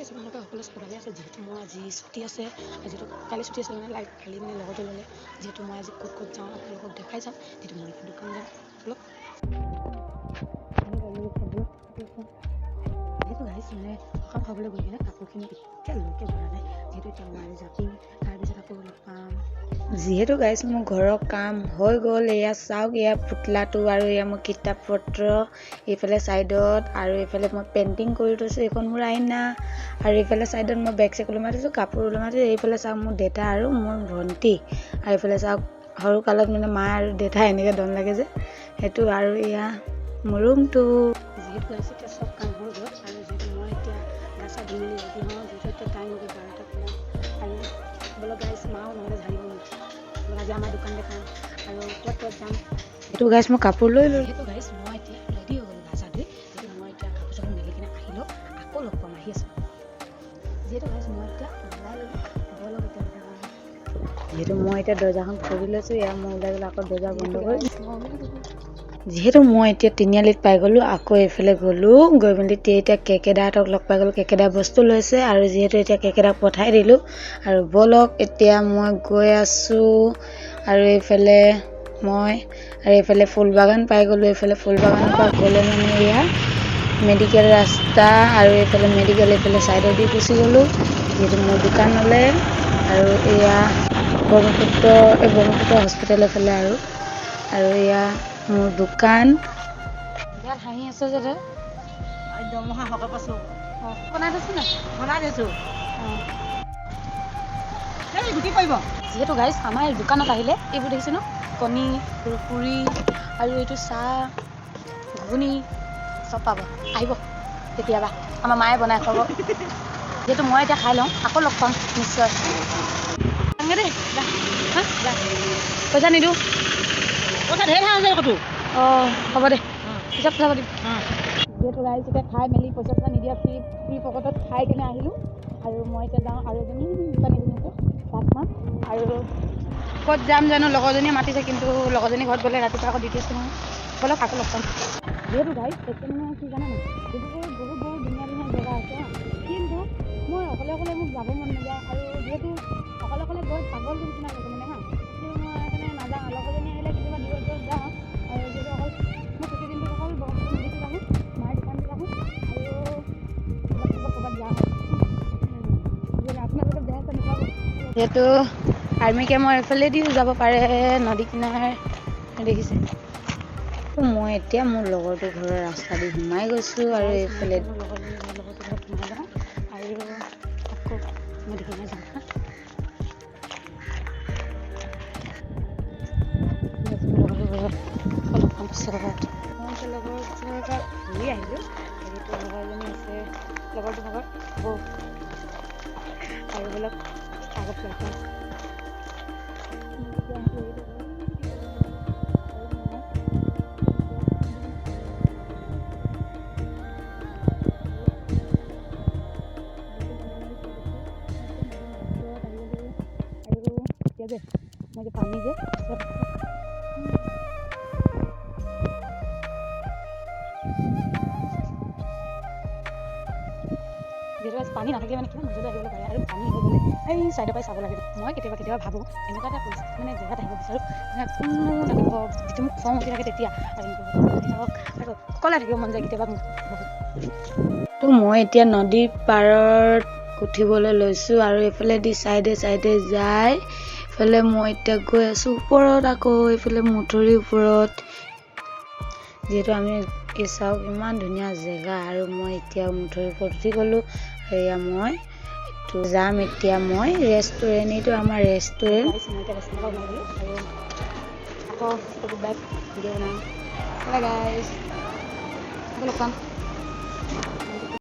কৰিছোঁ ভালকৈ সকলো ভালে আছে যিহেতু মই আজি ছুটি আছে যিহেতু কাইলৈ ছুটি আছে মানে কালি মানে লগতে ল'লে যিহেতু মই আজি ক'ত ক'ত যাওঁ আপোনালোকক দেখাই যাম যিহেতু মই এতিয়া দোকান যাম অলপ যিহেতু গাইছোঁ মানে সকাম খাবলৈ গৈ কিনে কাপোৰখিনি এতিয়ালৈকে ভৰা নাই যিহেতু এতিয়া মই জাপিম তাৰপিছত আকৌ লগ পাম যিহেতু গাইছোঁ মোৰ ঘৰৰ কাম হৈ গ'ল এয়া চাওক এয়া পুতলাটো আৰু এয়া মোৰ কিতাপ পত্ৰ এইফালে ছাইডত আৰু এইফালে মই পেইণ্টিং কৰি থৈছোঁ এইখন মোৰ আইনা আৰু এইফালে ছাইডত মই বেগ চেগ ওলমাই থৈছোঁ কাপোৰ ওলমাই থৈছোঁ এইফালে চাওক মোৰ দেউতা আৰু মোৰ ভণ্টি আৰু এইফালে চাওক সৰু কালত মানে মা আৰু দেউতা এনেকৈ দন লাগে যে সেইটো আৰু এয়া মোৰ ৰুমটো যিহেতু গাইছোঁ এতিয়া চব কাম হৈ গ'ল আৰু যিহেতু মই এতিয়া গা চা ধুই মেলি ৰেডি হওঁ যিহেতু এতিয়া টাইম হৈ গ'ল 12টা আৰু বোলো গাইছ মাও নহ'লে ঝাৰিব মোক আজি আমাৰ দোকান দেখাম আৰু ক'ত যাম সেইটো গাইছ মই কাপোৰ লৈ ল'লোঁ সেইটো গাইছ মই এতিয়া ৰেডি হৈ গ'লোঁ গা চা ধুই যিহেতু মই এতিয়া কাপোৰ চাপোৰ মেলি কিনে আহিলোঁ আকৌ লগ পাম আহি আছোঁ যিহেতু গাইছ মই এতিয়া ওলাই ল'লোঁ ব'লক এতিয়া যিহেতু মই এতিয়া দৰ্জাখন খুলি লৈছোঁ এয়া মই ওলাই গ'লোঁ আকৌ দৰ্জা বন্ধ কৰি যিহেতু মই এতিয়া তিনিআলিত পাই গ'লোঁ আকৌ এইফালে গ'লোঁ গৈ মেলি এতিয়া কেকেদাহঁতক লগ পাই গ'লোঁ কেকেদা বস্তু লৈছে আৰু যিহেতু এতিয়া কেকেদাক পঠাই দিলোঁ আৰু ব'লক এতিয়া মই গৈ আছোঁ আৰু এইফালে মই আৰু এইফালে ফুলবাগান পাই গ'লোঁ এইফালে ফুলবাগানৰ পৰা গ'লে মানে এয়া মেডিকেল ৰাস্তা আৰু এইফালে মেডিকেল এইফালে ছাইডত দি গুচি গ'লোঁ যিহেতু মোৰ দোকানলৈ আৰু এয়া ব্ৰহ্মপুত্ৰ হস্পিটেল এইফালে আৰু এয়া মোৰ দোকান ইয়াত হাঁহি আছে যে দৰমহা সকাহ পাইছোঁ বনাই থৈছোঁ নাই বনাই দিছোঁ গুটি পৰিব যিহেতু গাইছ আমাৰ দোকানত আহিলে এইবোৰ দেখিছে ন কণী পুৰি আৰু এইটো চাহ ঘুগুনি চব পাব আহিব কেতিয়াবা আমাৰ মায়ে বনাই খাব যিহেতু মই এতিয়া খাই লওঁ আকৌ লগ পাম নিশ্চয় দেই পইচা নিদিওঁ পইচা ঢেৰ আছে ক'তো অঁ হ'ব দে পিছত কথা পাতিম যিহেতু গাইছ এতিয়া খাই মেলি পইচা চইচা নিদিয়া ফ্ৰী পকেটত খাই কিনে আহিলোঁ আৰু মই এতিয়া যাওঁ আৰু এজনী দোকানী এজনী আছে তাত খাম আৰু ক'ত যাম জানো লগৰজনীয়ে মাতিছে কিন্তু লগৰজনী ঘৰত গ'লে ৰাতিপুৱা আকৌ ডিউটি আছে নহয় ব'লক আকৌ লগ পাম যিহেতু গাইছ এতিয়া মানে কি জানে নাই ডিব্ৰুগড়ত বহুত ধুনীয়া ধুনীয়া জেগা আছে কিন্তু মই অকলে মোক যাব মন নাযায় আৰু যিহেতু অকলে গৈ পাগল নিচিনা লাগে মানে কিন্তু মই সেইকাৰণে নাযাওঁ লগৰজনী আহিলে কেতিয়াবা দূৰত যাওঁ আৰু যিহেতু অকল মই ছুটি দিনটো অকল ব্ৰহ্মপুত্ৰ নদীটো থাকোঁ মাৰ দোকানটো থাকোঁ আৰু ক'ৰবাত যাওঁ আপোনালোকে বেয়া আছে নাপাব যিহেতু আৰ্মি কেম্পৰ এইফালেদি যাব পাৰে নদী কিনাৰ দেখিছে মই এতিয়া মোৰ লগৰটো ঘৰৰ ৰাস্তা দি সোমাই গৈছোঁ আৰু এইফালে মোৰ লগৰজনী লগৰটো ঘৰত সোমাই যাওঁ আৰু আকৌ নদী কিনাৰ যাম অলপমান পিছত মই লগৰ ঘৰৰ পৰা ঘূৰি আহিলোঁ যিহেতু লগৰজনী আছে লগৰটো ভাগত বৌ আৰু অলপ আগত প্লেটফৰ্ম যে মই যে পানী যে যিহেতু পানী নাথাকিলে মানে কিমান মজালৈ আহিবলৈ পাৰে আৰু পানী হৈ গ'লে এই ছাইডৰ পৰাই চাব লাগে মই কেতিয়াবা ভাবোঁ এনেকুৱা এটা পৰিস্থিতি মানে জেগাত আহিব বিচাৰোঁ কোনো নাথাকিব যিটো মোক খং উঠি থাকে তেতিয়া আৰু অকলে থাকিব মন যায় কেতিয়াবা মোক তো মই এতিয়া নদীৰ পাৰত উঠিবলৈ লৈছোঁ আৰু এইফালেদি চাইডে যায় এইফালে মই এতিয়া গৈ আছোঁ ওপৰত আকৌ এইফালে মথুৰিৰ ওপৰত যিহেতু আমি চাওক ইমান ধুনীয়া জেগা আৰু মই এতিয়া মথুৰিৰ ওপৰত উঠি গ'লোঁ এয়া মই এইটো যাম এতিয়া মই ৰেষ্টুৰেণ্ট এইটো আমাৰ ৰেষ্টুৰেণ্ট আকৌ বেগ ভিডিঅ' বনাম গাইছ লগ পাম